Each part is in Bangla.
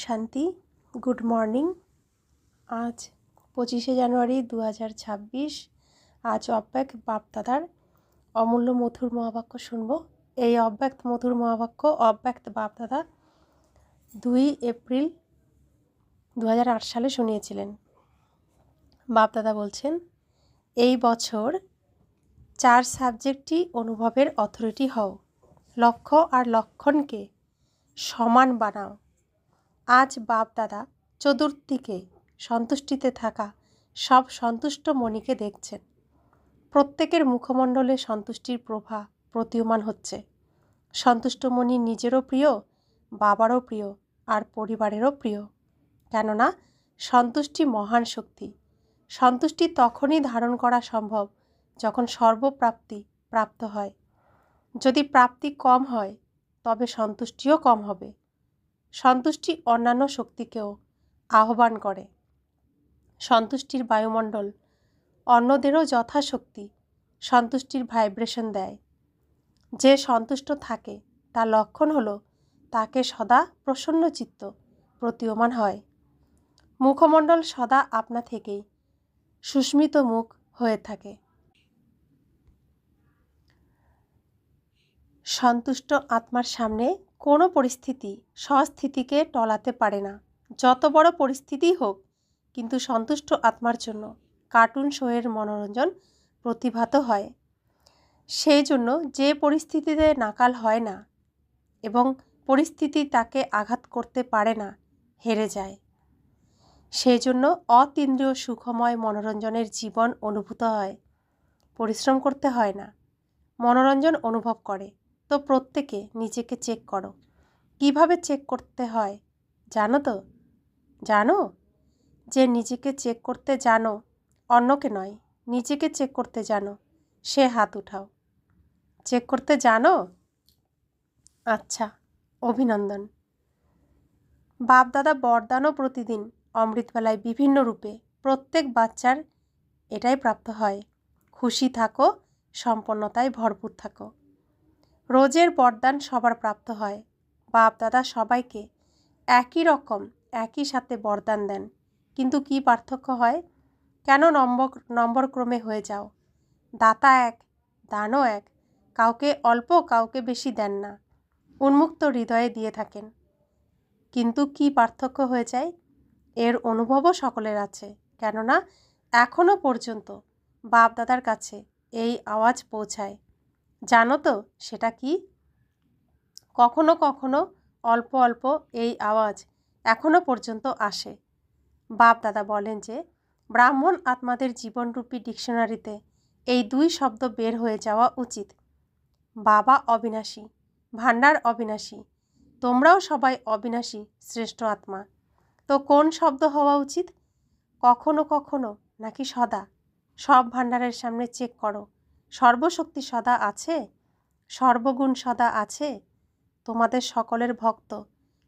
শান্তি। Good morning. আজ 25শে জানুয়ারি 2026। আজ অব্যক্ত বাপদাদার অমূল্য মধুর মহাবাক্য শুনব। এই অব্যক্ত মধুর মহাবাক্য অব্যক্ত বাপদাদা 2 এপ্রিল 2008 সালে শুনিয়েছিলেন। বাপদাদা বলছেন, এই বছর 4 সাবজেক্টই অনুভবের অথরিটি হও। লক্ষ্য আর লক্ষণকে সমান বানাও। আজ বাপদাদা চতুর্দিকে সন্তুষ্টিতে থাকা সব সন্তুষ্ট মণিকে দেখছেন। প্রত্যেকের মুখমণ্ডলে সন্তুষ্টির প্রভা প্রতীয়মান হচ্ছে। সন্তুষ্ট মণি নিজেরও প্রিয়, বাবারও প্রিয়, আর পরিবারেরও প্রিয়। কেননা সন্তুষ্টি মহান শক্তি। সন্তুষ্টি তখনই ধারণ করা সম্ভব যখন সর্বপ্রাপ্তি প্রাপ্ত হয়। যদি প্রাপ্তি কম হয় তবে সন্তুষ্টিও কম হবে। সন্তুষ্টি অন্যান্য শক্তিকেও আহ্বান করে। সন্তুষ্টির বায়ুমণ্ডল অন্যদেরও যথাশক্তি সন্তুষ্টির ভাইব্রেশন দেয়। যে সন্তুষ্ট থাকে তার লক্ষণ হলো তাকে সদা প্রসন্ন চিত্ত প্রতীয়মান হয়। মুখমণ্ডল সদা আপনা থেকেই সুস্মিত মুখ হয়ে থাকে। সন্তুষ্ট আত্মার সামনে কোনো পরিস্থিতি স্বস্থিতিকে টলাতে পারে না। যত বড় পরিস্থিতিই হোক, কিন্তু সন্তুষ্ট আত্মার জন্য কার্টুন শোয়ের মনোরঞ্জন প্রতিভাত হয়। সেই জন্য যে পরিস্থিতিতে নাকাল হয় না এবং পরিস্থিতি তাকে আঘাত করতে পারে না, হেরে যায়। সেই জন্য অতীন্দ্রিয় সুখময় মনোরঞ্জনের জীবন অনুভূত হয়। পরিশ্রম করতে হয় না, মনোরঞ্জন অনুভব করে। তো প্রত্যেকে নিজেকে চেক করো। কিভাবে চেক করতে হয় জানো তো? জানো? যে নিজেকে চেক করতে জানো, অন্যকে নয়, নিজেকে চেক করতে জানো, সে হাত উঠাও। চেক করতে জানো? আচ্ছা, অভিনন্দন। বাপদাদা বরদানও প্রতিদিন অমৃতবেলায় বিভিন্ন রূপে প্রত্যেক বাচ্চার এটাই প্রাপ্ত হয়। খুশি থাকো, সম্পন্নতায় ভরপুর থাকো। রোজের বরদান সবার প্রাপ্ত হয়। বাপদাদা সবাইকে একই রকম একই সাথে বরদান দেন, কিন্তু কি পার্থক্য হয়? কেন নম্বর ক্রমে হয়ে যাও? দাতা এক, দানও এক। কাউকে অল্প, কাউকে বেশি দেন না। উন্মুক্ত হৃদয়ে দিয়ে থাকেন। কিন্তু কি পার্থক্য হয়ে যায়? এর অনুভবও সকলের আছে। কেননা এখনও পর্যন্ত বাপদাদার কাছে এই আওয়াজ পৌঁছায়। জানো তো সেটা কি? কখনো কখনো অল্প অল্প এই আওয়াজ এখনও পর্যন্ত আসে। বাপদাদা বলেন যে ব্রাহ্মণ আত্মাদের জীবনরূপী ডিকশনারিতে এই 2 শব্দ বের হয়ে যাওয়া উচিত। বাবা অবিনাশী, ভাণ্ডার অবিনাশী, তোমরাও সবাই অবিনাশী শ্রেষ্ঠ আত্মা। তো কোন শব্দ হওয়া উচিত? কখনো কখনো নাকি সদা? সব ভাণ্ডারের সামনে চেক করো। সর্বশক্তি সদা আছে? সর্বগুণ সদা আছে? তোমাদের সকলের ভক্ত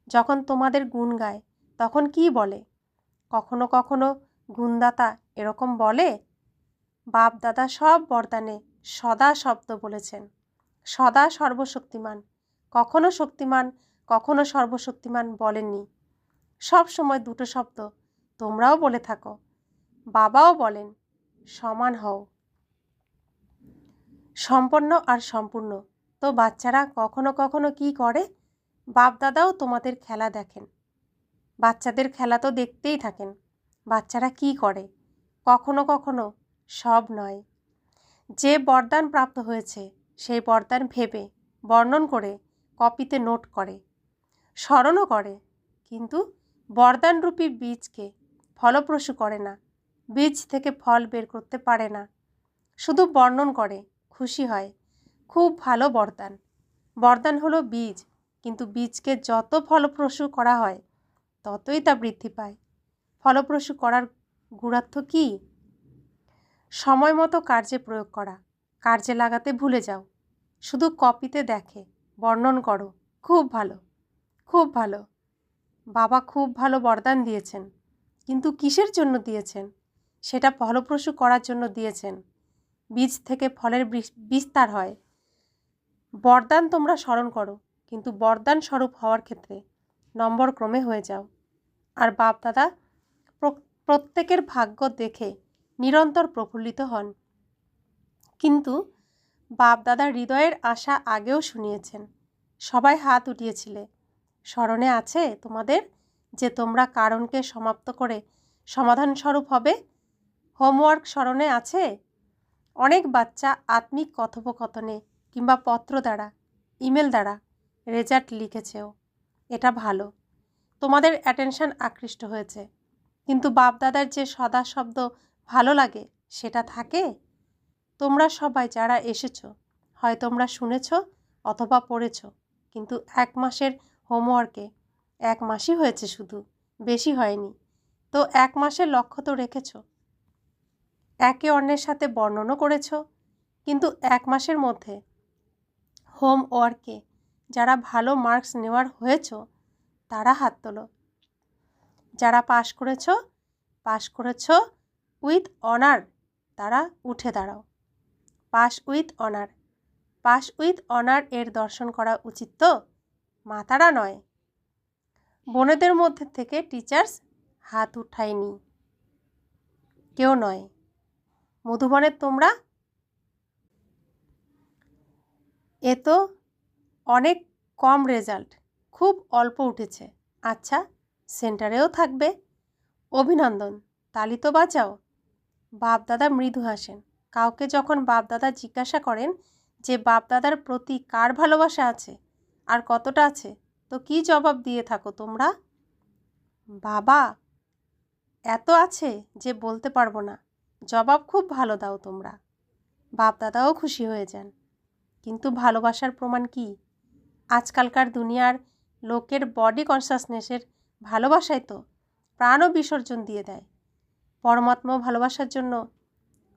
যখন তোমাদের গুণ গায় তখন কি বলে? কখনো কখনো গুণদাতা এরকম বলে? বাপদাদা সব বরদানে সদা শব্দ বলেছেন। সদা সর্বশক্তিমান। কখনো শক্তিমান, কখনো সর্বশক্তিমান বলেননি। সব সময় 2টো শব্দ তোমরাও বলে থাকো। বাবাও বলেন সমান হও। সম্পন্ন আর সম্পূর্ণ। তো বাচ্চারা কখনো কখনো কি করে? বাপদাদাও তোমাদের খেলা দেখেন। বাচ্চাদের খেলা তো দেখতেই থাকেন। বাচ্চারা কি করে? কখনো কখনো সব নয়। যে বরদান প্রাপ্ত হয়েছে সেই বরদান ভেবে বর্ণন করে কপিতে নোট করে, স্মরণও করে, কিন্তু বরদানরূপী বীজকে ফলপ্রসূ করে না। বীজ থেকে ফল বের করতে পারে না, শুধু বর্ণন করে, খুশি হয়। খুব ভালো বরদান। বরদান হলো বীজ, কিন্তু বীজকে যত ফলপ্রসূ করা হয় ততই তা বৃদ্ধি পায়। ফলপ্রসূ করার গুণার্থ কী? সময় মতো কার্যে প্রয়োগ করা। কার্যে লাগাতে ভুলে যাও, শুধু কপিতে দেখে বর্ণন করো। খুব ভালো, খুব ভালো। বাবা খুব ভালো বরদান দিয়েছেন, কিন্তু কিসের জন্য দিয়েছেন? সেটা ফলপ্রসূ করার জন্য দিয়েছেন। বীজ থেকে ফলের বিস্তার হয়। বরদান তোমরা স্মরণ করো, কিন্তু বরদান স্বরূপ হওয়ার ক্ষেত্রে নম্বর ক্রমে হয়ে যাও। আর বাপ দাদা প্রত্যেকের ভাগ্য দেখে নিরন্তর প্রফুল্লিত হন। কিন্তু বাপ দাদা হৃদয়ের আশা আগেও শুনিয়েছেন। সবাই হাত উঠিয়েছিলে। স্মরণে আছে তোমাদের যে তোমরা কারণকে সমাপ্ত করে সমাধানস্বরূপ হবে? হোমওয়ার্ক স্মরণে আছে? অনেক বাচ্চা আত্মিক কথোপকথনে কিংবা পত্র দ্বারা, ইমেল দ্বারা রেজাল্ট লিখেছেও। এটা ভালো, তোমাদের অ্যাটেনশন আকৃষ্ট হয়েছে। কিন্তু বাপদাদার যে সদা শব্দ ভালো লাগে সেটা থাকে? তোমরা সবাই যারা এসেছো, হয় তোমরা শুনেছ অথবা পড়েছ, কিন্তু 1 মাসের হোমওয়ার্কে 1 মাসই হয়েছে, শুধু বেশি হয়নি। তো 1 মাসের লক্ষ্য তো রেখেছ, একে অন্যের সাথে বর্ণনও করেছ। কিন্তু 1 মাসের মধ্যে হোমওয়ার্কে যারা ভালো মার্কস নেওয়ার হয়েছ তারা হাত তোলো। যারা পাশ করেছ উইথ অনার, তারা উঠে দাঁড়াও। Pass with honour, pass with honour এর দর্শন করা উচিত তো? মাতারা নয়। বোনেদের মধ্যে থেকে টিচার্স হাত উঠায়নি, কেউ নয়। মধুবনের তোমরা? এ তো অনেক কম রেজাল্ট, খুব অল্প উঠেছে। আচ্ছা, সেন্টারেও থাকবে? অভিনন্দন, তালি তো বাজাও। বাপদাদা মৃদু হাসেন। কাউকে যখন বাপদাদা জিজ্ঞাসা করেন যে বাপদাদার প্রতি কার ভালোবাসা আছে আর কতটা আছে, তো কি জবাব দিয়ে থাকো তোমরা? বাবা, এত আছে যে বলতে পারবো না। জবাব খুব ভালো দাও তোমরা। বাপদাদাও খুশি হয়ে যান। কিন্তু ভালোবাসার প্রমাণ কি? আজকালকার দুনিয়ার লোকের বডি কনসাসনেসের ভালোবাসায় তো প্রাণও বিসর্জন দিয়ে দেয়। পরমাত্মা ভালোবাসার জন্য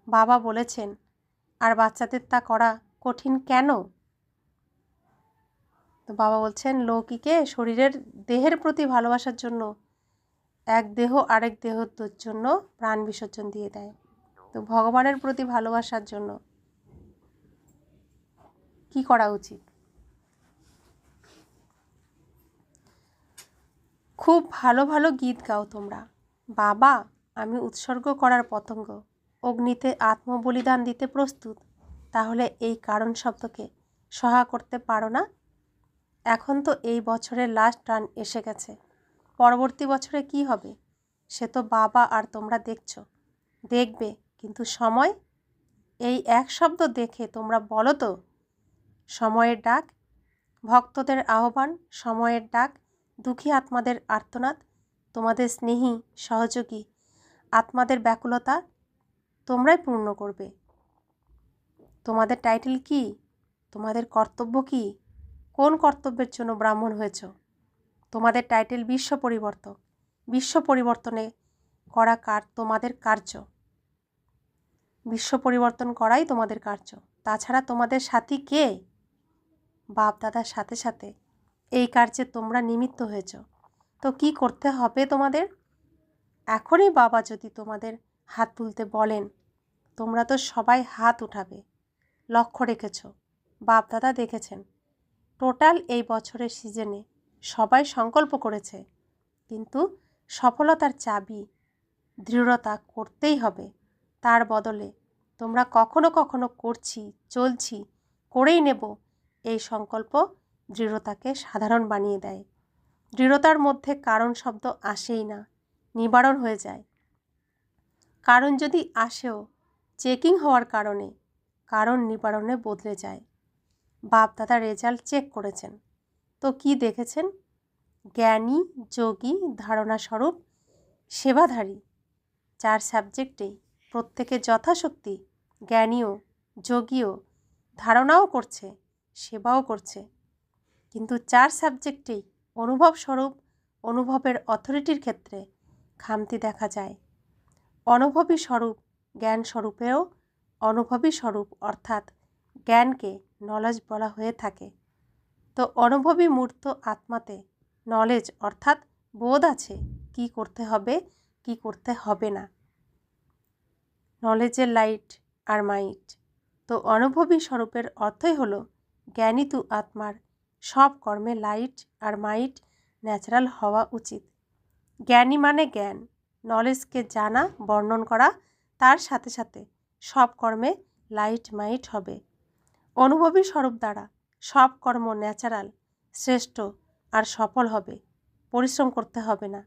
বাবা বলেছেন, আর বাচ্চাদের তা করা কঠিন কেন? তো বাবা বলছেন, লৌকিকে শরীরের দেহের প্রতি ভালোবাসার জন্য এক দেহ আরেক দেহের জন্য প্রাণ বিসর্জন দিয়ে দেয়। তো ভগবানের প্রতি ভালোবাসার জন্য কি করা উচিত? খুব ভালো ভালো গীত গাও তোমরা। বাবা, আমি উৎসর্গ করার পতঙ্গ, অগ্নিতে আত্মবলিদান দিতে প্রস্তুত। তাহলে এই কারণ শব্দকে সহা করতে পারো না? এখন তো এই বছরের লাস্ট রান এসে গেছে। পরবর্তী বছরে কি হবে সে তো বাবা আর তোমরা দেখবে। কিন্তু সময়, এই এক শব্দ দেখে তোমরা বলো তো, সময়ের ডাক, ভক্তদের আহ্বান, সময়ের ডাক, দুঃখী আত্মাদের আর্তনাদ, তোমাদের স্নেহী সহযোগী আত্মাদের ব্যাকুলতা তোমরাই পূর্ণ করবে। তোমাদের টাইটেল কি? তোমাদের কর্তব্য কি? কোন কর্তব্যের জন্য ব্রাহ্মণ হয়েছ? তোমাদের টাইটেল বিশ্ব পরিবর্তক। বিশ্ব পরিবর্তনে করা তোমাদের কার্য। বিশ্ব পরিবর্তন করাই তোমাদের কার্য। তাছাড়া তোমাদের সাথী কে? বাপ দাদার সাথে সাথে এই কার্যে তোমরা নিমিত্ত হয়েছ। তো কি করতে হবে তোমাদের? এখনই বাবা যদি তোমাদের হাত তুলতে বলেন, তোমরা তো সবাই হাত উঠাবে। লক্ষ্য রেখেছ, বাপ দাদা দেখেছেন। টোটাল এই বছরের সিজনে সবাই সংকল্প করেছে, কিন্তু সফলতার চাবি দৃঢ়তা করতেই হবে। তার বদলে তোমরা কখনো কখনো করছি, চলছি, করেই নেব এই সংকল্প দৃঢ়তাকে সাধারণ বানিয়ে দেয়। দৃঢ়তার মধ্যে কারণ শব্দ আসেই না, নিবারণ হয়ে যায়। কারণ যদি আসেও চেকিং হওয়ার কারণে, কারণ নিবারণে বদলে যায়। বাপ দাদা রেজাল্ট চেক করেছেন, তো কি দেখেছেন? জ্ঞানী, যোগী, ধারণাস্বরূপ, সেবাধারী, 4 সাবজেক্টেই প্রত্যেকে যথাশক্তি জ্ঞানীও, যোগীও, ধারণাও করছে, সেবাও করছে। কিন্তু 4 সাবজেক্টেই অনুভবস্বরূপ, অনুভবের অথরিটির ক্ষেত্রে খামতি দেখা যায়। অনুভবী স্বরূপ জ্ঞান স্বরূপেও অনুভবী স্বরূপ অর্থাৎ জ্ঞানকে নলেজ বলা হয়ে থাকে। তো অনুভবী মূর্ত আত্মাতে নলেজ অর্থাৎ বোধ আছে কি করতে হবে, কি করতে হবে না। নলেজের লাইট আর মাইট। তো অনুভবী স্বরূপের অর্থই হলো জ্ঞানী তু আত্মার সব কর্মে লাইট আর মাইট ন্যাচারাল হওয়া উচিত। জ্ঞানী মানে জ্ঞান, নলেজকে জানা, বর্ণন করা, তার সাথে সাথে সব কর্মে লাইট মাইট হবে। অনুভবী স্বরূপ দ্বারা সব কর্ম ন্যাচারাল, শ্রেষ্ঠ আর সফল হবে। পরিশ্রম করতে হবে না,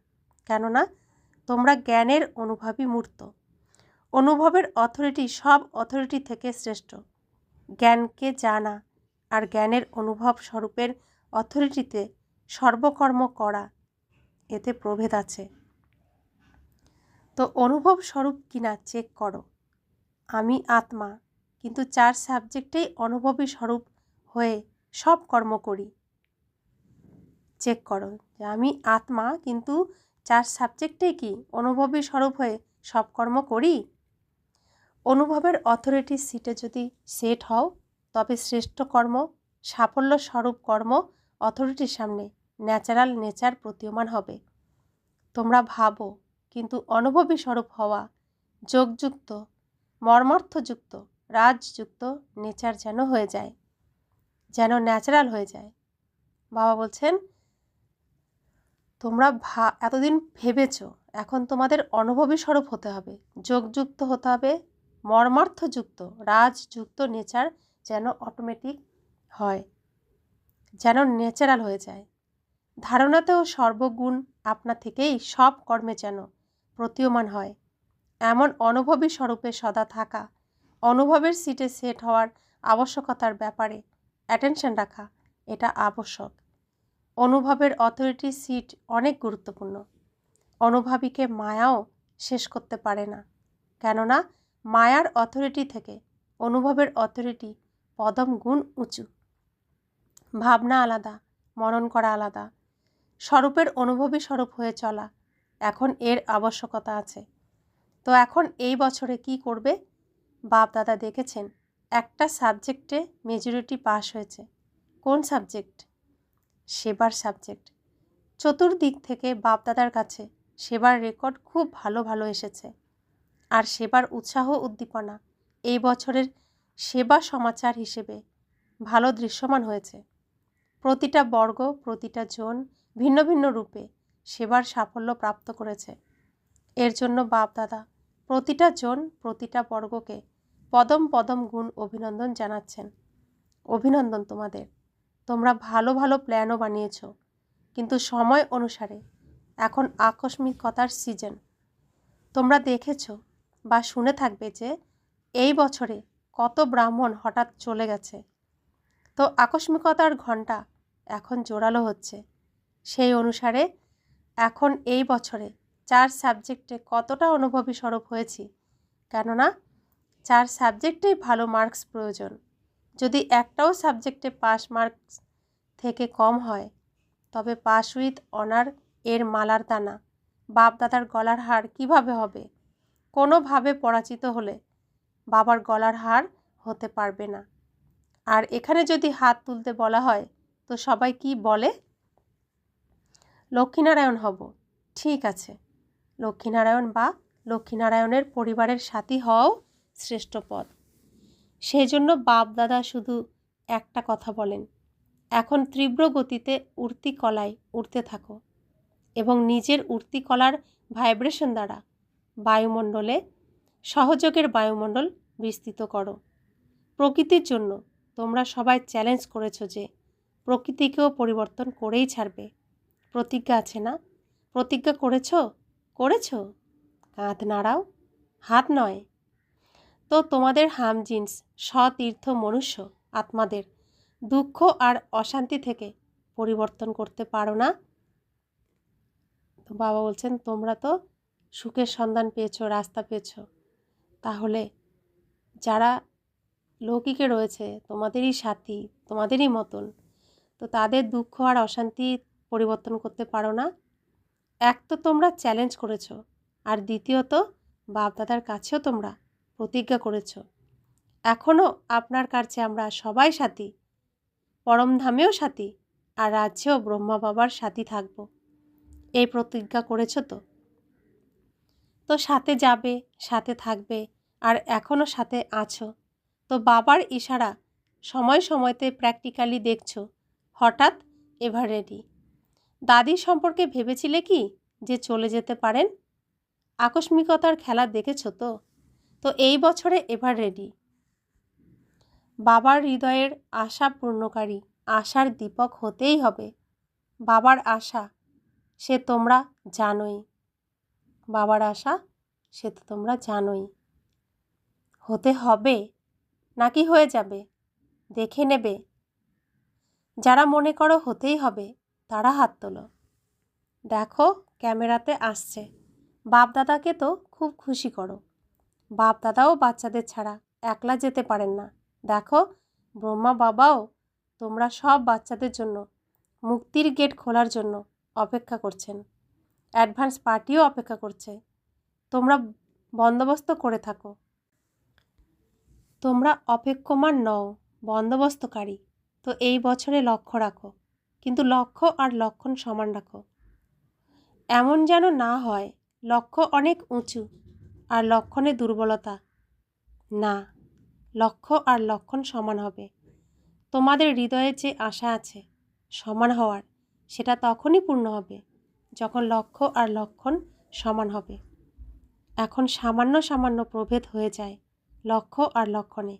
কেননা তোমরা জ্ঞানের অনুভবী মূর্ত। অনুভবের অথরিটি সব অথরিটি থেকে শ্রেষ্ঠ। জ্ঞানকে জানা আর জ্ঞানের অনুভব স্বরূপের অথরিটিতে সর্বকর্ম করা, এতে প্রভেদ আছে। তো অনুভব স্বরূপ কিনা চেক করো। আমি আত্মা, কিন্তু 4 সাবজেক্টেই অনুভবী স্বরূপ হয়ে সব কর্ম করি। চেক করো যে আমি আত্মা, কিন্তু 4 সাবজেক্টেই কি অনুভবী স্বরূপ হয়ে সব কর্ম করি? অনুভবের অথরিটির সিটে যদি সেট হও, তবে শ্রেষ্ঠ কর্ম, সাফল্য স্বরূপ কর্ম অথরিটির সামনে ন্যাচারাল নেচার প্রতীয়মান হবে। তোমরা ভাবো, কিন্তু অনুভবী স্বরূপ হওয়া যোগযুক্ত, মর্মার্থযুক্ত, রাজযুক্ত নেচার যেন হয়ে যায়, যেন ন্যাচারাল হয়ে যায়। বাবা বলছেন, তোমরা এতদিন ভেবেছ, এখন তোমাদের অনুভবী স্বরূপ হতে হবে, যোগযুক্ত হতে হবে, মর্মার্থযুক্ত, রাজযুক্ত নেচার যেন অটোমেটিক হয়, যেন ন্যাচারাল হয়ে যায়। ধারণাতেও সর্বগুণ আপনা থেকেই সব কর্মে যেন প্রতীয়মান হয়, এমন অনুভবী স্বরূপে সদা থাকা, অনুভবের সিটে সেট হওয়ার আবশ্যকতার ব্যাপারে অ্যাটেনশন রাখা, এটা আবশ্যক। অনুভবের অথরিটি সিট অনেক গুরুত্বপূর্ণ। অনুভবীকে মায়াও শেষ করতে পারে না, কেননা মায়ার অথরিটি থেকে অনুভবের অথরিটি পদম গুণ উঁচু। ভাবনা আলাদা, মনন করা আলাদা। স্বরূপের অনুভবী স্বরূপ হয়ে চলা, এখন এর আবশ্যকতা আছে। তো এখন এই বছরে কি করবে? বাপ দাদা দেখেছেন একটা সাবজেক্টে মেজরিটি পাস হয়েছে। কোন সাবজেক্ট? সেবার সাবজেক্ট। চতুর্দিক থেকে বাপ দাদার কাছে সেবার রেকর্ড খুব ভালো ভালো এসেছে। আর সেবার উৎসাহ উদ্দীপনা এই বছরের সেবা সমাচার হিসেবে ভালো দৃশ্যমান হয়েছে। প্রতিটা বর্গ, প্রতিটা জন ভিন্ন ভিন্ন রূপে সেবার সাফল্য প্রাপ্ত করেছে। এর জন্য বাপ দাদা প্রতিটা জন, প্রতিটা বর্গকে পদম পদম গুণ অভিনন্দন জানাচ্ছেন। অভিনন্দন তোমাদের, তোমরা ভালো ভালো প্ল্যানও বানিয়েছ, কিন্তু সময় অনুসারে এখন আকস্মিকতার সিজন। তোমরা দেখেছ বা শুনে থাকবে যে এই বছরে কত ব্রাহ্মণ হঠাৎ চলে গেছে। তো আকস্মিকতার ঘণ্টা এখন জোরালো হচ্ছে। সেই অনুসারে এখন এই বছরে 4 সাবজেক্টে কতটা অনুভবী স্বরূপ হয়েছি, কেননা 4 সাবজেক্টেই ভালো মার্কস প্রয়োজন। যদি একটাও সাবজেক্টে পাস মার্কস থেকে কম হয়, তবে পাস উইথ অনার এর মালার দানা, বাপ দাদার গলার হার কিভাবে হবে? কোনোভাবে পরাজিত হলে বাবার গলার হার হতে পারবে না। আর এখানে যদি হাত তুলতে বলা হয়, তো সবাই কি বলে? লক্ষ্মীনারায়ণ হব। ঠিক আছে, লক্ষ্মীনারায়ণ বা লক্ষ্মীনারায়ণের পরিবারের সাথী হওয়াও শ্রেষ্ঠ পদ। সেই জন্য বাপ দাদা শুধু একটা কথা বলেন, এখন তীব্র গতিতে উড়তি কলায় উড়তে থাকো এবং নিজের উড়তি কলার ভাইব্রেশন দ্বারা বায়ুমণ্ডলে সহযোগের বায়ুমণ্ডল বিস্তৃত করো। প্রকৃতির জন্য তোমরা সবাই চ্যালেঞ্জ করেছো যে প্রকৃতিকেও পরিবর্তন করেই ছাড়বে। প্রতিজ্ঞা আছে না? প্রতিজ্ঞা করেছো? কাঁধ নাড়াও, হাত নয়। তো তোমাদের হামজিন্স সতীর্থ মনুষ্য আত্মাদের দুঃখ আর অশান্তি থেকে পরিবর্তন করতে পারো না। তো বাবা বলছেন, তোমরা তো সুখের সন্ধান পেয়েছো, রাস্তা পেয়েছো, তাহলে যারা লৌকিকে রয়েছে, তোমাদেরই সাথী, তোমাদেরই মতন, তো তাদের দুঃখ আর অশান্তি পরিবর্তন করতে পারো না। এক তো তোমরা চ্যালেঞ্জ করেছো, আর দ্বিতীয়ত বাপ দাদার কাছেও তোমরা প্রতিজ্ঞা করেছো। এখনও আপনার কাছে আমরা সবাই সাথী, পরমধামেও সাথী, আর রাজ্যেও ব্রহ্মা বাবার সাথী থাকব, এই প্রতিজ্ঞা করেছো তো? তো সাথে যাবে, সাথে থাকবে, আর এখনও সাথে আছো। তো বাবার ইশারা সময় সময়তে প্র্যাকটিক্যালি দেখছো, হঠাৎ এভার রেডি। দাদি সম্পর্কে ভেবেছিলে কি যে চলে যেতে পারেন? আকস্মিকতার খেলা দেখেছো তো? তো এই বছরে এবার রেডি। বাবার হৃদয়ের আশা পূর্ণকারী, আশার দীপক হতেই হবে। বাবার আশা সে তোমরা জানোই। বাবার আশা সে তো তোমরা জানোই। হতে হবে নাকি হয়ে যাবে দেখে নেবে। যারা মনে করো হতেই হবে তারা হাত তোলো। দেখো ক্যামেরাতে আসছে। বাপ দাদাকে তো খুব খুশি করো। বাপ দাদাও বাচ্চাদের ছাড়া একলা যেতে পারেন না। দেখো ব্রহ্মা বাবাও তোমরা সব বাচ্চাদের জন্য মুক্তির গেট খোলার জন্য অপেক্ষা করছেন। অ্যাডভান্স পার্টিও অপেক্ষা করছে। তোমরা বন্দোবস্ত করে থাকো। তোমরা অপেক্ষমান নও, বন্দোবস্তকারী। তো এই বছরে লক্ষ্য রাখো, কিন্তু লক্ষ্য আর লক্ষণ সমান রাখো। এমন যেন না হয় লক্ষ্য অনেক উঁচু আর লক্ষণে দুর্বলতা। না, লক্ষ্য আর লক্ষণ সমান হবে। তোমাদের হৃদয়ে যে আশা আছে সমান হওয়ার, সেটা তখনই পূর্ণ হবে যখন লক্ষ্য আর লক্ষণ সমান হবে। এখন সামান্য সামান্য প্রভেদ হয়ে যায় লক্ষ্য আর লক্ষণে।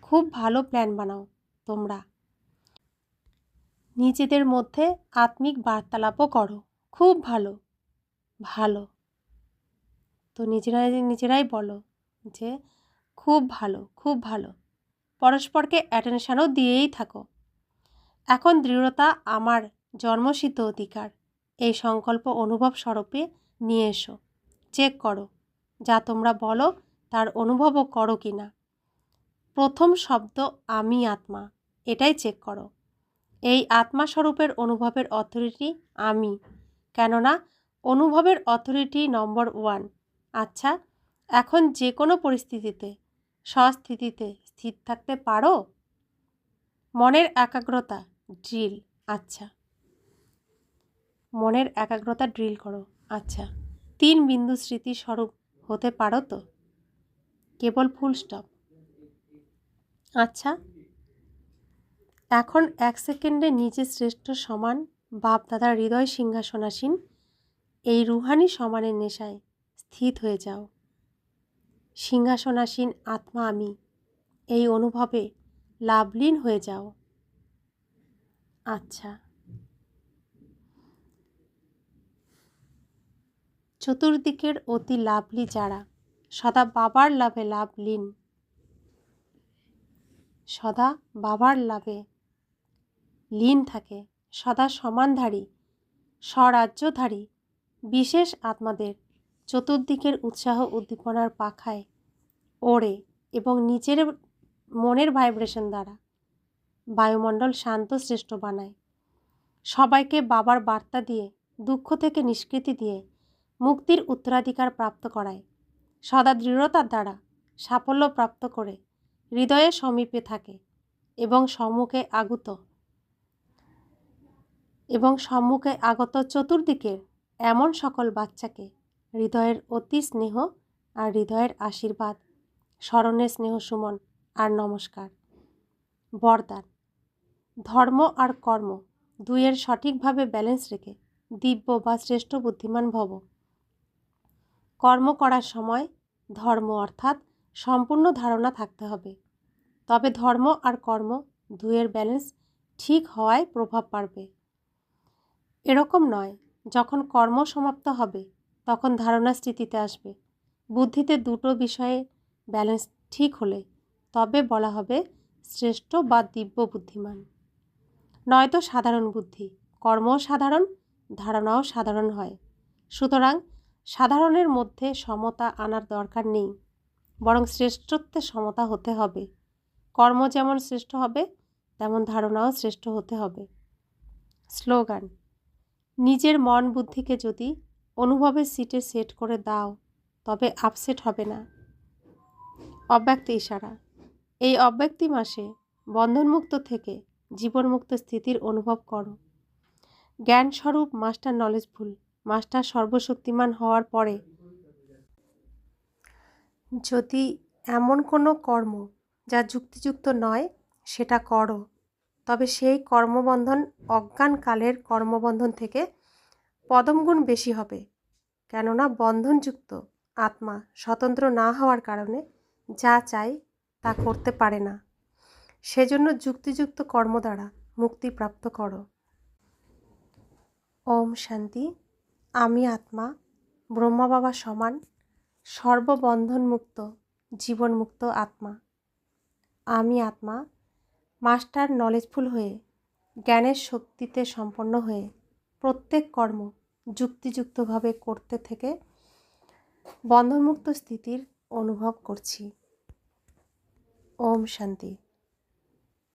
খুব ভালো প্ল্যান বানাও তোমরা। নিজেদের মধ্যে আত্মিক বার্তালাপও করো। খুব ভালো ভালো। তো নিজেরাই বলো যে খুব ভালো, খুব ভালো। পরস্পরকে অ্যাটেনশনও দিয়েই থাকো। এখন দৃঢ়তা আমার জন্মসিদ্ধ অধিকার। এই সংকল্প অনুভব স্বরূপে নিয়ে এসো। চেক করো যা তোমরা বলো তার অনুভবও করো কি না। প্রথম শব্দ আমি আত্মা, এটাই চেক করো। এই আত্মা স্বরূপের অনুভবের অথরিটি আমি, কেননা অনুভবের অথরিটি নম্বর 1। আচ্ছা, এখন যে কোনো পরিস্থিতিতে স্বস্থিতিতে স্থির থাকতে পারো? মনের একাগ্রতা ড্রিল। আচ্ছা, মনের একাগ্রতা ড্রিল করো। আচ্ছা, 3 বিন্দু স্মৃতি স্বরূপ হতে পারো তো? কেবল ফুল স্টপ। আচ্ছা, এখন 1 সেকেন্ডে নিজে শ্রেষ্ঠ সমান বাপ দাদার হৃদয় সিংহাসনাসীন এই রুহানি সমানের নেশায় স্থিত হয়ে যাও। সিংহাসনাসীন আত্মা আমি, এই অনুভবে লাভলীন হয়ে যাও। আচ্ছা, চতুর্দিকের অতি লাভলি যারা সদা বাবার লাভে লাভলীন, সদা বাবার লাভে লীন থাকে, সদা সমানধারী স্বরাজ্যধারী বিশেষ আত্মাদের চতুর্দিকের উৎসাহ উদ্দীপনার পাখায় ওড়ে এবং নিজের মনের ভাইব্রেশন দ্বারা বায়ুমণ্ডল শান্ত শ্রেষ্ঠ বানায়। সবাইকে বাবার বার্তা দিয়ে, দুঃখ থেকে নিষ্কৃতি দিয়ে মুক্তির উত্তরাধিকার প্রাপ্ত করায়। সদা দৃঢ়তার দ্বারা সাফল্য প্রাপ্ত করে হৃদয়ের সমীপে থাকে এবং সম্মুখে আগত চতুর্দিকের এমন সকল বাচ্চাকে হৃদয়ের অতি স্নেহ আর হৃদয়ের আশীর্বাদ, স্মরণের স্নেহ সুমন আর নমস্কার। বরদান, ধর্ম আর কর্ম দুইয়ের সঠিকভাবে ব্যালেন্স রেখে দিব্য বা শ্রেষ্ঠ বুদ্ধিমান ভব। কর্ম করার সময় ধর্ম অর্থাৎ সম্পূর্ণ ধারণা থাকতে হবে। তবে ধর্ম আর কর্ম দুইয়ের ব্যালেন্স ঠিক হওয়ায় প্রভাব পারবে। এরকম নয় যখন কর্ম সমাপ্ত হবে তখন ধারণা স্থিতিতে আসবে। বুদ্ধিতে দুটো বিষয়ে ব্যালেন্স ঠিক হলে তবে বলা হবে শ্রেষ্ঠ বা দিব্য বুদ্ধিমান। নয়তো সাধারণ বুদ্ধি, কর্মও সাধারণ, ধারণাও সাধারণ হয়। সুতরাং সাধারণের মধ্যে সমতা আনার দরকার নেই, বরং শ্রেষ্ঠত্বে সমতা হতে হবে। কর্ম যেমন শ্রেষ্ঠ হবে তেমন ধারণাও শ্রেষ্ঠ হতে হবে। স্লোগান, নিজের মন বুদ্ধিকে যদি অনুভবের সিটে সেট করে দাও তবে আপসেট হবে না। অব্যক্ত ইশারা, এই অব্যক্তি মাসে বন্ধনমুক্ত থেকে জীবনমুক্ত স্থিতির অনুভব করো। জ্ঞানস্বরূপ মাস্টার নলেজফুল, মাস্টার সর্বশক্তিমান হওয়ার পরে যদি এমন কোনো কর্ম যা যুক্তিযুক্ত নয় সেটা করো, তবে সেই কর্মবন্ধন অজ্ঞানকালের কর্মবন্ধন থেকে পদমগুণ বেশি হবে, কেননা বন্ধনযুক্ত আত্মা স্বতন্ত্র না হওয়ার কারণে যা চাই তা করতে পারে না। সেজন্য যুক্তিযুক্ত কর্ম দ্বারা মুক্তি প্রাপ্ত করো। ওম শান্তি। আমি আত্মা ব্রহ্মা বাবা সমান সর্ববন্ধনমুক্ত জীবনমুক্ত আত্মা। আমি আত্মা মাস্টার নলেজফুল হয়ে জ্ঞানের শক্তিতে সম্পন্ন হয়ে প্রত্যেক কর্ম যুক্তিযুক্তভাবে করতে থেকে বন্ধনমুক্ত স্থিতির অনুভব করছি। ওম শান্তি।